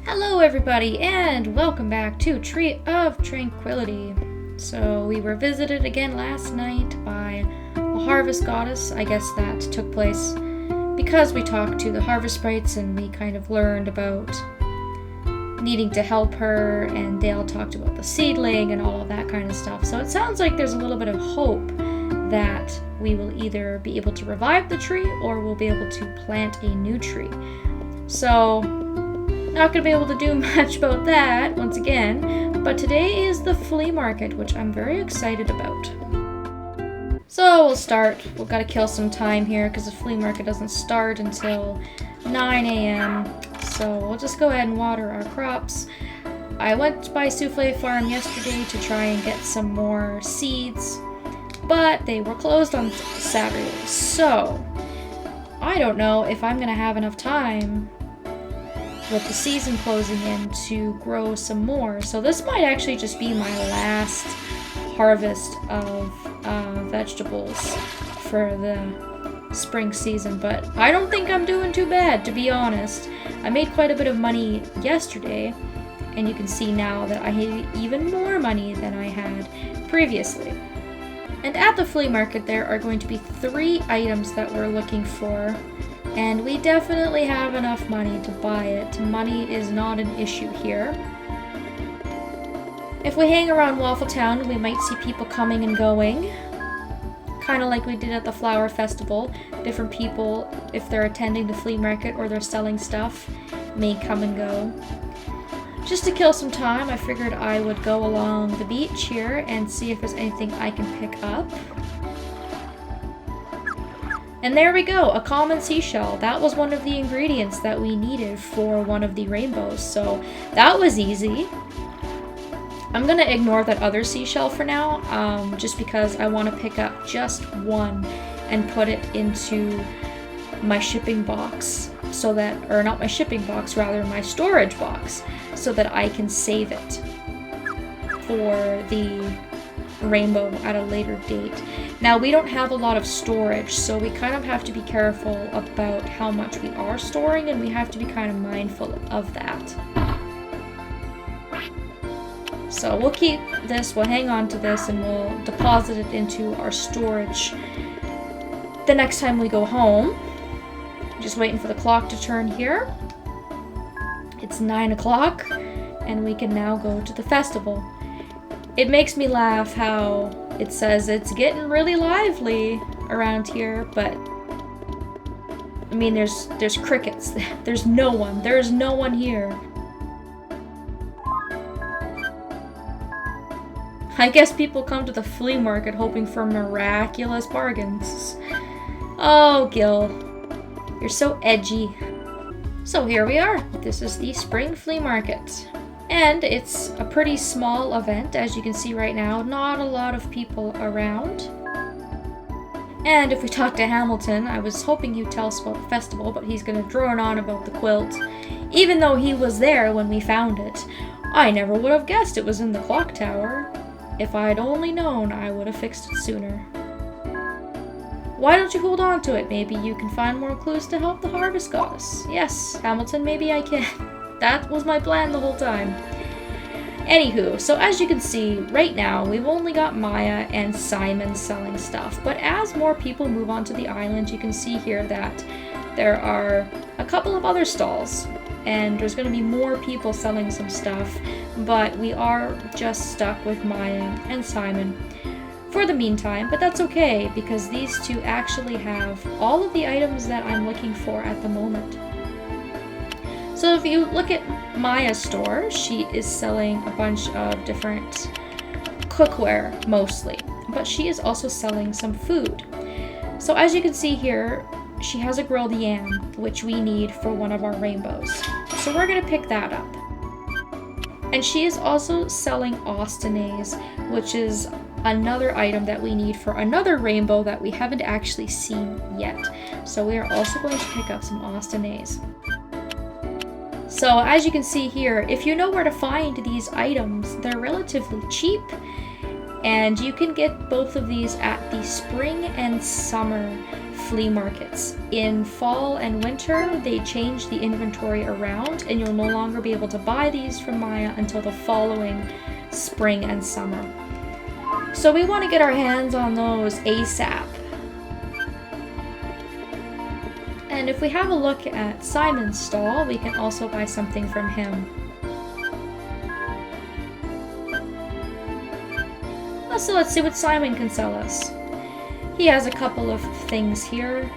Hello everybody, and welcome back to Tree of Tranquility. So we were visited again last night by a harvest goddess. I guess that took place because we talked to the harvest sprites and we kind of learned about needing to help her, and Dale talked about the seedling and all of that kind of stuff. So it sounds like there's a little bit of hope that we will either be able to revive the tree or we'll be able to plant a new tree. So not going to be able to do much about that once again, but today is the flea market, which I'm very excited about. So we'll start. We've got to kill some time here because the flea market doesn't start until 9 a.m. So we'll just go ahead and water our crops. I went by Souffle Farm yesterday to try and get some more seeds, but they were closed on Saturday. So I don't know if I'm going to have enough time with the season closing in to grow some more. So this might actually just be my last harvest of vegetables for the spring season, but I don't think I'm doing too bad, to be honest. I made quite a bit of money yesterday, and you can see now that I had even more money than I had previously. And at the flea market there are going to be 3 items that we're looking for, and we definitely have enough money to buy it. Money is not an issue here. If we hang around Waffle Town, we might see people coming and going, kind of like we did at the flower festival. Different people, if they're attending the flea market or they're selling stuff, may come and go. Just to kill some time, I figured I would go along the beach here and see if there's anything I can pick up. And there we go, a common seashell. That was one of the ingredients that we needed for one of the rainbows, so that was easy. I'm gonna ignore that other seashell for now, just because I want to pick up just one and put it into my shipping box, so that, or not my shipping box, rather my storage box, so that I can save it for the rainbow at a later date. Now, we don't have a lot of storage, so we kind of have to be careful about how much we are storing, and we have to be kind of mindful of that. So we'll keep this, we'll hang on to this, and we'll deposit it into our storage the next time we go home. Just waiting for the clock to turn here. It's 9 o'clock, and we can now go to the festival. It makes me laugh how it says it's getting really lively around here, but I mean, there's crickets. There's no one here. I guess people come to the flea market hoping for miraculous bargains. Oh, Gil, you're so edgy. So here we are. This is the spring flea market. And it's a pretty small event, as you can see right now. Not a lot of people around. And if we talk to Hamilton, I was hoping he'd tell us about the festival, but he's going to drone on about the quilt. Even though he was there when we found it, I never would have guessed it was in the clock tower. If I'd only known, I would have fixed it sooner. Why don't you hold on to it? Maybe you can find more clues to help the harvest goddess. Yes, Hamilton, maybe I can. That was my plan the whole time. Anywho, so as you can see, right now, we've only got Maya and Simon selling stuff. But as more people move onto the island, you can see here that there are a couple of other stalls. And there's going to be more people selling some stuff. But we are just stuck with Maya and Simon for the meantime. But that's okay, because these two actually have all of the items that I'm looking for at the moment. So if you look at Maya's store, she is selling a bunch of different cookware mostly, but she is also selling some food. So as you can see here, she has a grilled yam, which we need for one of our rainbows. So we're gonna pick that up. And she is also selling Austenase, which is another item that we need for another rainbow that we haven't actually seen yet. So we are also going to pick up some Austenase. So as you can see here, if you know where to find these items, they're relatively cheap, and you can get both of these at the spring and summer flea markets. In fall and winter, they change the inventory around, and you'll no longer be able to buy these from Maya until the following spring and summer. So we want to get our hands on those ASAP. And if we have a look at Simon's stall, we can also buy something from him. So let's see what Simon can sell us. He has a couple of things here.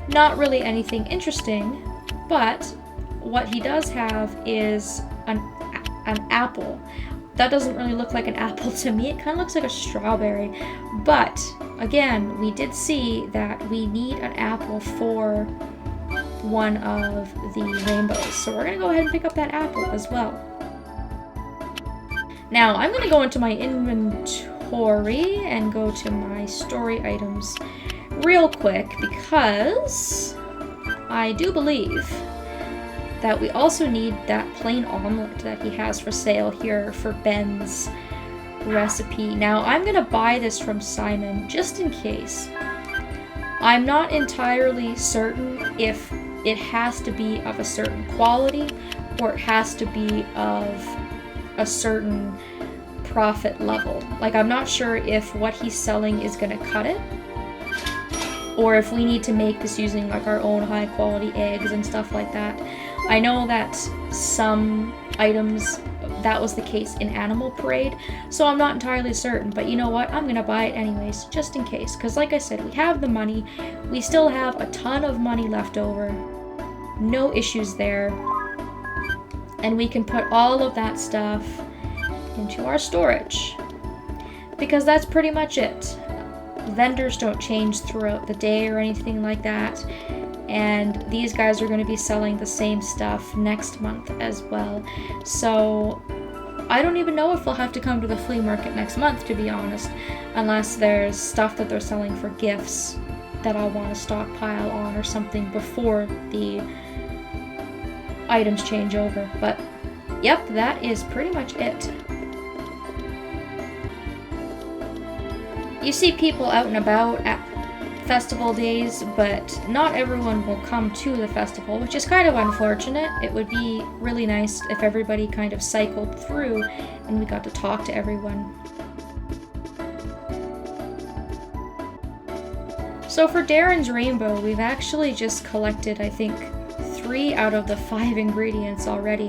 Not really anything interesting, but what he does have is an apple. That doesn't really look like an apple to me. It kind of looks like a strawberry. But again, we did see that we need an apple for one of the rainbows. So we're going to go ahead and pick up that apple as well. Now I'm going to go into my inventory and go to my story items real quick, because I do believe that we also need that plain omelet that he has for sale here for Ben's recipe. Now I'm going to buy this from Simon just in case. I'm not entirely certain if it has to be of a certain quality or it has to be of a certain profit level. Like, I'm not sure if what he's selling is going to cut it, or if we need to make this using like our own high quality eggs and stuff like that. I know that some items that was the case in Animal Parade, so I'm not entirely certain, but you know what, I'm gonna buy it anyways, just in case, because like I said, we have the money, we still have a ton of money left over, no issues there, and we can put all of that stuff into our storage, because that's pretty much it. Vendors don't change throughout the day or anything like that, and these guys are going to be selling the same stuff next month as well. So I don't even know if we'll have to come to the flea market next month, to be honest, unless there's stuff that they're selling for gifts that I want to stockpile on or something before the items change over. But yep, that is pretty much it. You see people out and about at festival days, but not everyone will come to the festival, which is kind of unfortunate. It would be really nice if everybody kind of cycled through and we got to talk to everyone. So for Darren's rainbow, we've actually just collected, I think, 3 out of the 5 ingredients already,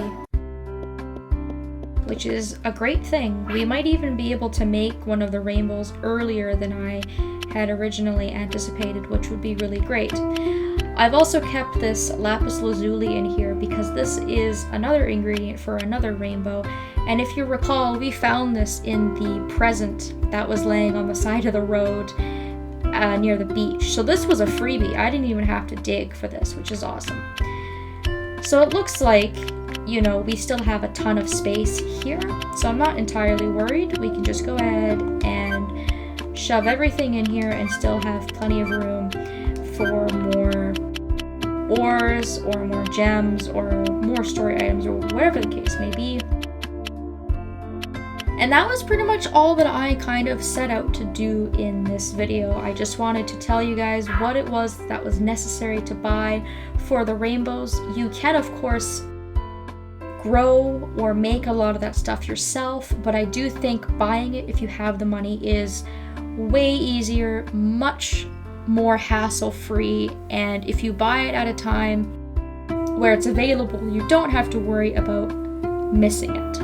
which is a great thing. We might even be able to make one of the rainbows earlier than I had originally anticipated, which would be really great. I've also kept this Lapis Lazuli in here because this is another ingredient for another rainbow, and if you recall, we found this in the present that was laying on the side of the road near the beach. So this was a freebie. I didn't even have to dig for this, which is awesome. So it looks like, you know, we still have a ton of space here, so I'm not entirely worried. We can just go ahead and shove everything in here and still have plenty of room for more ores or more gems or more story items or whatever the case may be. And that was pretty much all that I kind of set out to do in this video. I just wanted to tell you guys what it was that was necessary to buy for the rainbows. You can, of course, grow or make a lot of that stuff yourself, but I do think buying it, if you have the money, is way easier, much more hassle-free, and if you buy it at a time where it's available, you don't have to worry about missing it.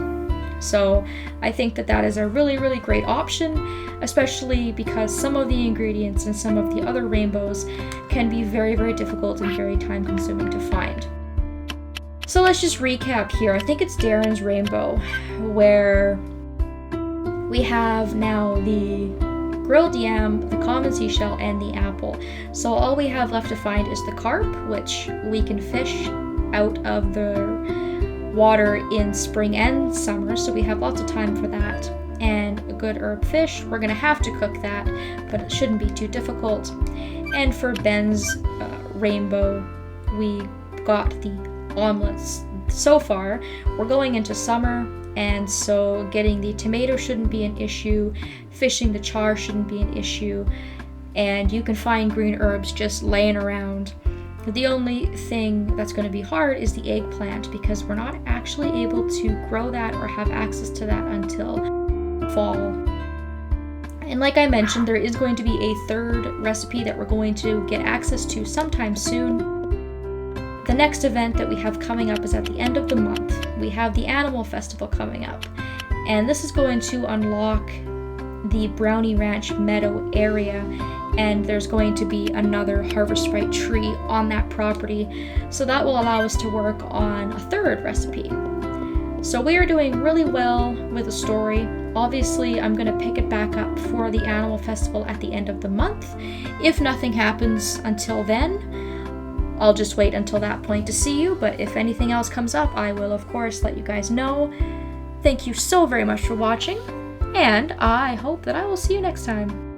So I think that that is a really, really great option, especially because some of the ingredients in some of the other rainbows can be very, very difficult and very time-consuming to find. So let's just recap here. I think it's Darren's rainbow, where we have now the grilled yam, the common seashell, and the apple. So all we have left to find is the carp, which we can fish out of the water in spring and summer, so we have lots of time for that. And a good herb fish, we're gonna have to cook that, but it shouldn't be too difficult. And for Ben's rainbow, we got the omelets. So far, we're going into summer, and so getting the tomato shouldn't be an issue, fishing the char shouldn't be an issue, and you can find green herbs just laying around. The only thing that's going to be hard is the eggplant, because we're not actually able to grow that or have access to that until fall. And like I mentioned, there is going to be a third recipe that we're going to get access to sometime soon. The next event that we have coming up is at the end of the month. We have the Animal Festival coming up, and this is going to unlock the Brownie Ranch Meadow area, and there's going to be another Harvest Right tree on that property, so that will allow us to work on a third recipe. So we are doing really well with the story. Obviously, I'm going to pick it back up for the Animal Festival at the end of the month. If nothing happens until then, I'll just wait until that point to see you, but if anything else comes up, I will of course let you guys know. Thank you so very much for watching, and I hope that I will see you next time.